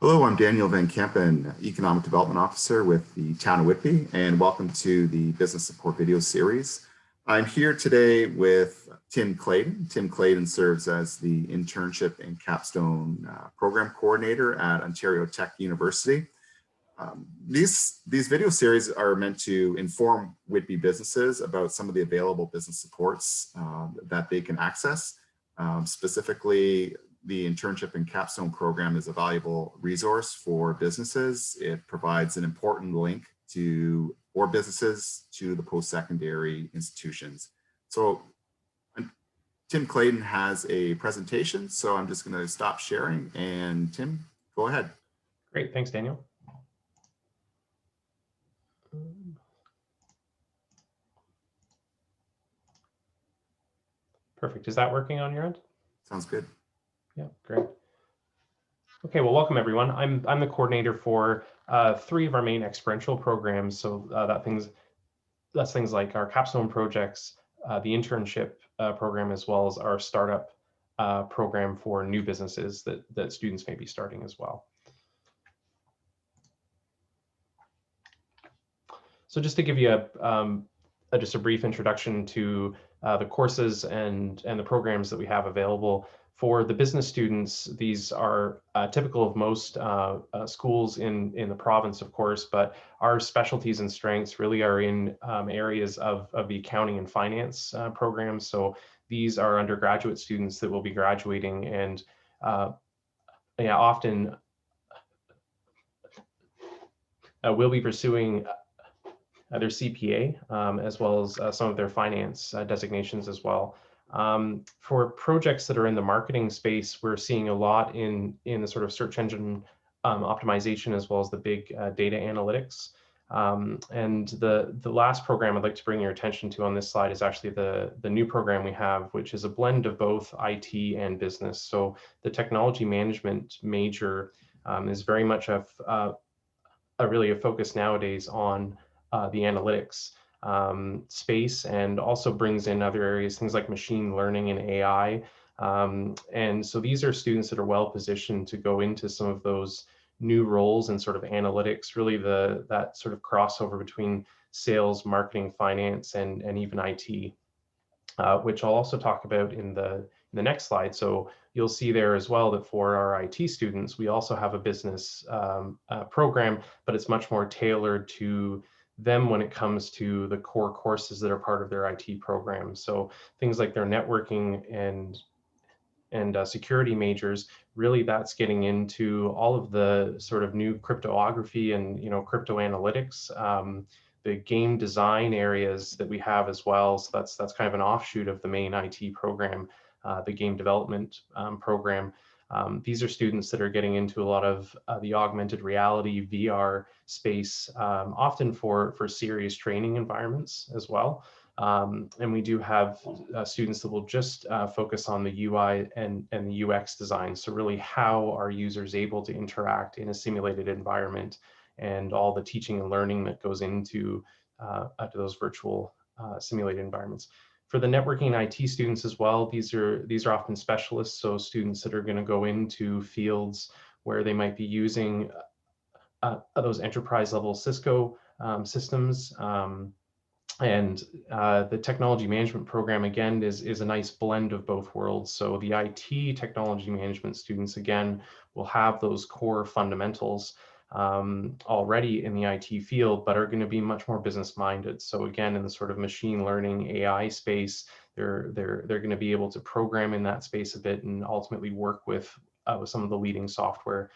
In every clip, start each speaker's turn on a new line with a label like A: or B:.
A: Hello, I'm Daniel Van Kampen, Economic Development Officer with the Town of Whitby, and welcome to the Business Support Video Series. I'm here today with Tim Claydon. Tim Claydon serves as the Internship and Capstone Program Coordinator at Ontario Tech University. These video series are meant to inform Whitby businesses about some of the available business supports that they can access. Specifically, the Internship and Capstone program is a valuable resource for businesses. It provides an important link for businesses to the post-secondary institutions. So Tim Claydon has a presentation, so I'm just going to stop sharing, and Tim, go ahead.
B: Great, thanks, Daniel. Perfect. Is that working on your end?
A: Sounds good.
B: Yeah, great. Okay, well, welcome everyone. I'm the coordinator for three of our main experiential programs. So that's things like our capstone projects, the internship program, as well as our startup program for new businesses that students may be starting as well. So just to give you just a brief introduction to the courses and the programs that we have available. For the business students, these are typical of most schools in the province, of course, but our specialties and strengths really are in areas of the accounting and finance programs. So these are undergraduate students that will be graduating and often will be pursuing their CPA, as well as some of their finance designations as well. For projects that are in the marketing space, we're seeing a lot in the sort of search engine optimization, as well as the big data analytics. And the last program I'd like to bring your attention to on this slide is actually the new program we have, which is a blend of both IT and business. So the technology management major is very much really a focus nowadays on the analytics space, and also brings in other areas, things like machine learning and AI. And so these are students that are well positioned to go into some of those new roles in sort of analytics, really that sort of crossover between sales, marketing, finance, and even IT, which I'll also talk about in the next slide. So you'll see there as well that for our IT students, we also have a business program, but it's much more tailored to them when it comes to the core courses that are part of their IT program. So things like their networking and security majors, really that's getting into all of the sort of new cryptography and crypto analytics, the game design areas that we have as well. So that's kind of an offshoot of the main IT program, the game development program. These are students that are getting into a lot of the augmented reality VR space, often for serious training environments as well. And we do have students that will just focus on the UI and the UX design. So really, how are users able to interact in a simulated environment, and all the teaching and learning that goes into to those virtual simulated environments. For the networking and IT students as well, these are often specialists, so students that are going to go into fields where they might be using those enterprise level Cisco systems. And the technology management program, again, is a nice blend of both worlds. So the IT technology management students, again, will have those core fundamentals already in the IT field, but are going to be much more business minded. So again, in the sort of machine learning AI space, they're going to be able to program in that space a bit and ultimately work with some of the leading software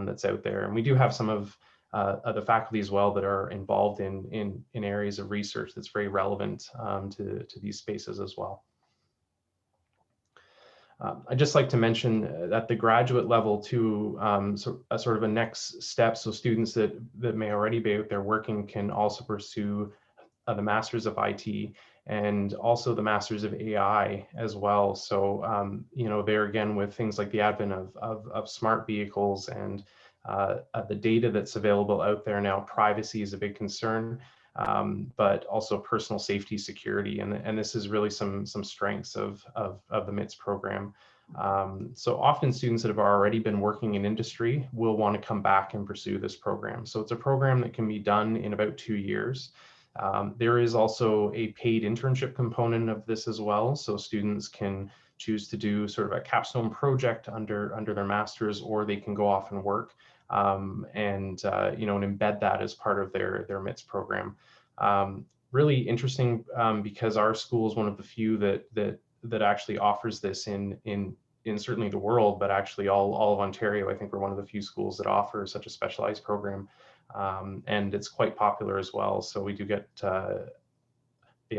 B: that's out there. And we do have some of the faculty as well that are involved in areas of research that's very relevant to these spaces as well. I'd just like to mention at the graduate level too, sort of a next step, so students that may already be out there working can also pursue the Masters of IT and also the Masters of AI as well. So, there again, with things like the advent of smart vehicles and the data that's available out there now, privacy is a big concern, but also personal safety, security, and this is really some strengths of the MITS program. So often students that have already been working in industry will want to come back and pursue this program. So it's a program that can be done in about 2 years. There is also a paid internship component of this as well. So students can choose to do sort of a capstone project under their master's, or they can go off and work and embed that as part of their MITS program. Really interesting because our school is one of the few that actually offers this in certainly the world, but actually all of Ontario. I think we're one of the few schools that offer such a specialized program, and it's quite popular as well. So we do get,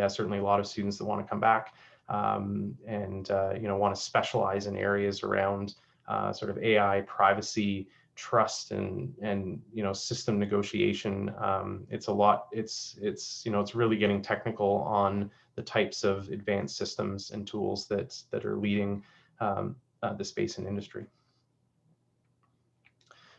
B: certainly a lot of students that want to come back and want to specialize in areas around sort of AI, privacy, trust, and system negotiation. It's a lot. It's really getting technical on the types of advanced systems and tools that are leading the space and industry.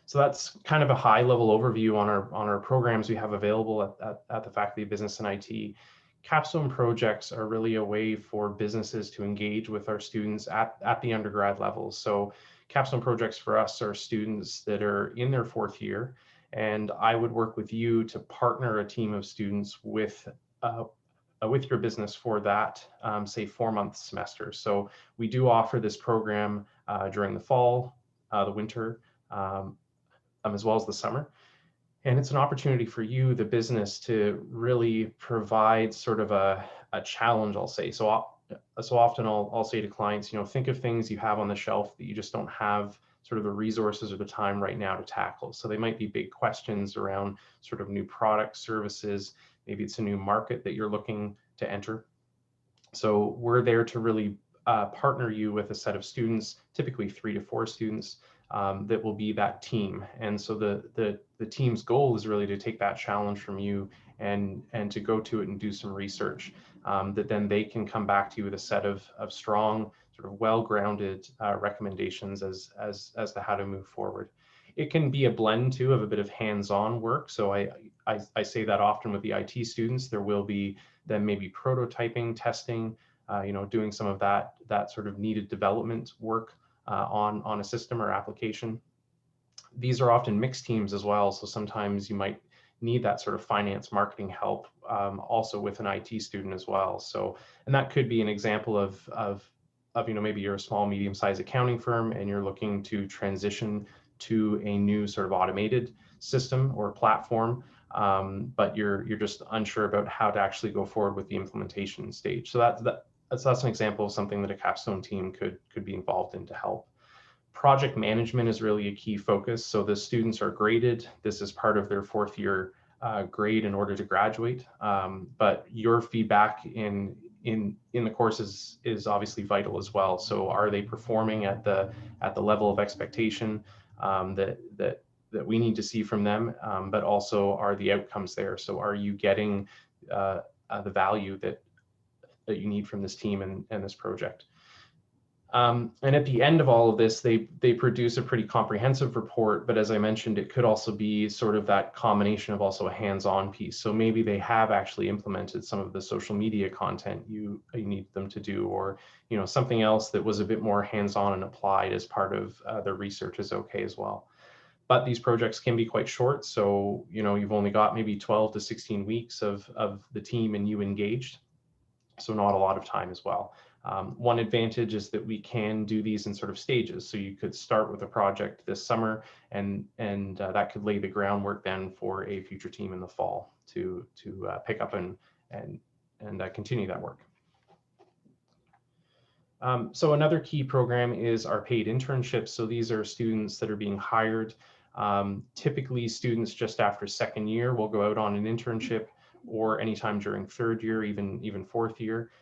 B: So that's kind of a high level overview on our programs we have available at the Faculty of Business and IT. Capstone projects are really a way for businesses to engage with our students at the undergrad level. So capstone projects for us are students that are in their 4th year, and I would work with you to partner a team of students with your business for that, say 4-month semester. So we do offer this program during the fall, the winter, as well as the summer. And it's an opportunity for you, the business, to really provide sort of a challenge, I'll say. So often I'll say to clients, think of things you have on the shelf that you just don't have sort of the resources or the time right now to tackle. So they might be big questions around sort of new products, services. Maybe it's a new market that you're looking to enter. So we're there to really partner you with a set of students, typically 3 to 4 students, that will be that team. And so the team's goal is really to take that challenge from you and to go to it and do some research that then they can come back to you with a set of strong, sort of well-grounded recommendations as to how to move forward. It can be a blend too of a bit of hands-on work. So I say that often with the IT students. There will be then maybe prototyping, testing, doing some of that sort of needed development work on a system or application. These are often mixed teams as well. So sometimes you might need that sort of finance marketing help also with an IT student as well. So, and that could be an example of maybe you're a small, medium-sized accounting firm and you're looking to transition to a new sort of automated system or platform, but you're just unsure about how to actually go forward with the implementation stage. So that's an example of something that a capstone team could be involved in to help. Project management is really a key focus. So the students are graded. This is part of their 4th year grade in order to graduate. But your feedback in the courses is obviously vital as well. So are they performing at the level of expectation that we need to see from them? But also, are the outcomes there? So are you getting the value that you need from this team and this project? And at the end of all of this, they produce a pretty comprehensive report, but as I mentioned, it could also be sort of that combination of also a hands-on piece. So maybe they have actually implemented some of the social media content you need them to do, or something else that was a bit more hands-on and applied as part of their research is okay as well. But these projects can be quite short. So you've only got maybe 12 to 16 weeks of the team and you engaged. So not a lot of time as well. One advantage is that we can do these in sort of stages. So you could start with a project this summer, and that could lay the groundwork then for a future team in the fall to pick up and continue that work. So another key program is our paid internships. So these are students that are being hired. Typically, students just after 2nd year will go out on an internship, or anytime during 3rd year, even 4th year.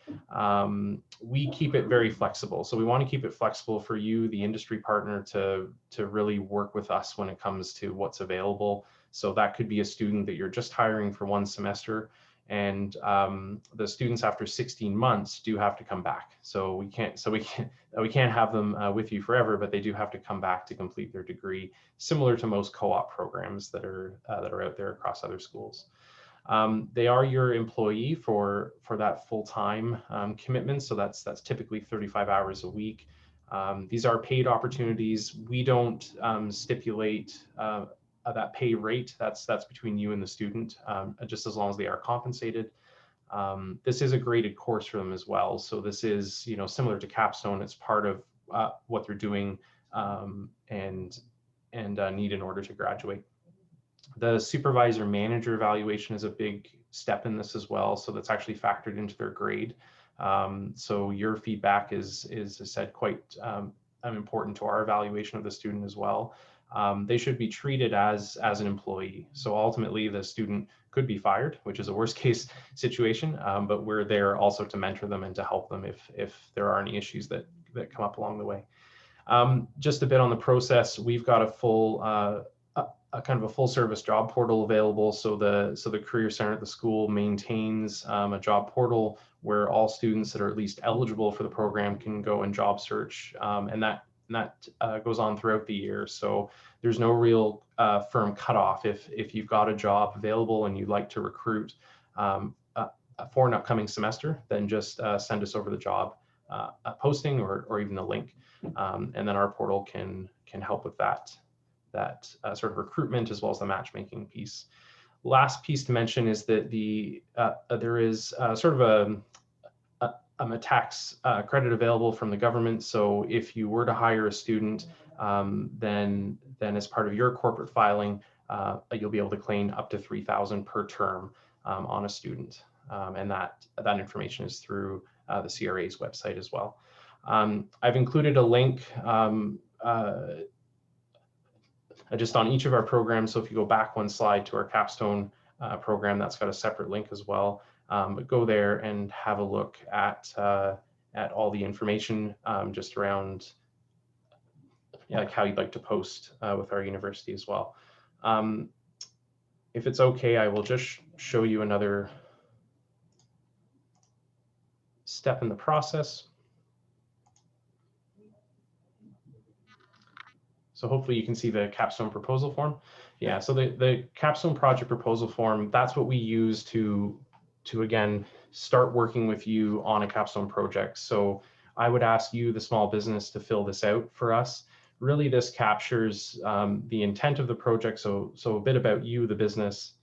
B: We keep it very flexible. So we want to keep it flexible for you, the industry partner, to really work with us when it comes to what's available. So that could be a student that you're just hiring for 1 semester, and the students after 16 months do have to come back. So we can't have them with you forever, but they do have to come back to complete their degree, similar to most co-op programs that are out there across other schools. They are your employee for that full-time commitment. So that's typically 35 hours a week. These are paid opportunities. We don't stipulate that pay rate. That's between you and the student, just as long as they are compensated. This is a graded course for them as well. So this is, similar to Capstone. It's part of what they're doing and need in order to graduate. The supervisor manager evaluation is a big step in this as well. So that's actually factored into their grade. So your feedback is as I said, quite important to our evaluation of the student as well. They should be treated as an employee. So ultimately the student could be fired, which is a worst case situation, but we're there also to mentor them and to help them if there are any issues that come up along the way. Just a bit on the process, we've got a full kind of a full service job portal available. So the Career Center at the school maintains a job portal where all students that are at least eligible for the program can go and job search, and that goes on throughout the year. So there's no real firm cutoff. If you've got a job available and you'd like to recruit for an upcoming semester, then just send us over the job posting or even the link, and then our portal can help with that sort of recruitment as well as the matchmaking piece. Last piece to mention is that there is sort of a tax credit available from the government. So if you were to hire a student, then as part of your corporate filing, you'll be able to claim up to $3,000 per term on a student, and that information is through the CRA's website as well. I've included a link just on each of our programs. So if you go back one slide to our Capstone program, that's got a separate link as well. But go there and have a look at all the information just around like how you'd like to post with our university as well. If it's okay, I will just show you another step in the process. So hopefully you can see the Capstone proposal form. Yeah, so the Capstone project proposal form, that's what we use to again, start working with you on a Capstone project. So I would ask you, the small business, to fill this out for us. Really, this captures the intent of the project. So a bit about you, the business,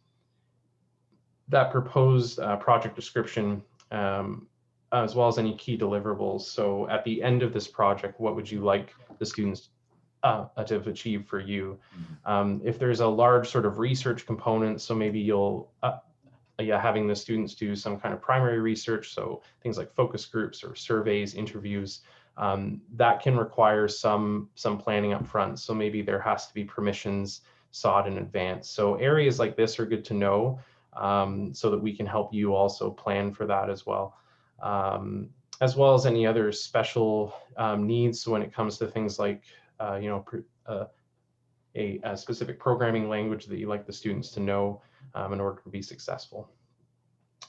B: that proposed project description, as well as any key deliverables. So at the end of this project, what would you like the students to have achieved for you? If there's a large sort of research component, so maybe you'll having the students do some kind of primary research, so things like focus groups or surveys, interviews, that can require some planning up front. So maybe there has to be permissions sought in advance. So areas like this are good to know, so that we can help you also plan for that as well as any other special needs. So when it comes to things like a specific programming language that you like the students to know in order to be successful.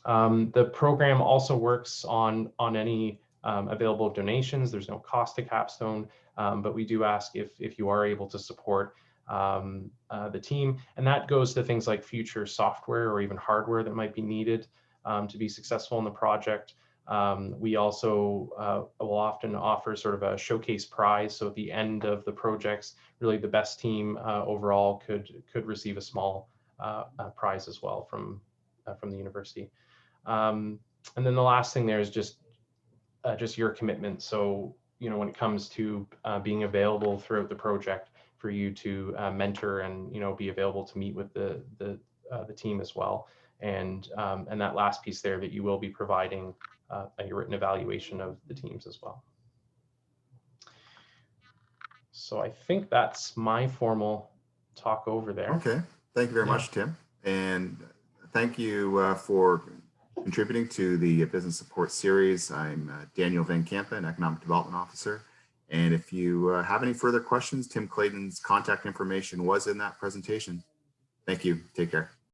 B: The program also works on any available donations. There's no cost to Capstone, but we do ask if you are able to support the team, and that goes to things like future software or even hardware that might be needed to be successful in the project. We also will often offer sort of a showcase prize. So at the end of the projects, really the best team overall could receive a small prize as well from the university. And then the last thing there is just your commitment. So when it comes to being available throughout the project for you to mentor and be available to meet with the team as well. And that last piece there, that you will be providing a written evaluation of the teams as well. So I think that's my formal talk over there.
A: Okay, thank you very much, Tim. And thank you for contributing to the business support series. I'm Daniel Van Kampen, Economic Development Officer. And if you have any further questions, Tim Claydon's contact information was in that presentation. Thank you. Take care.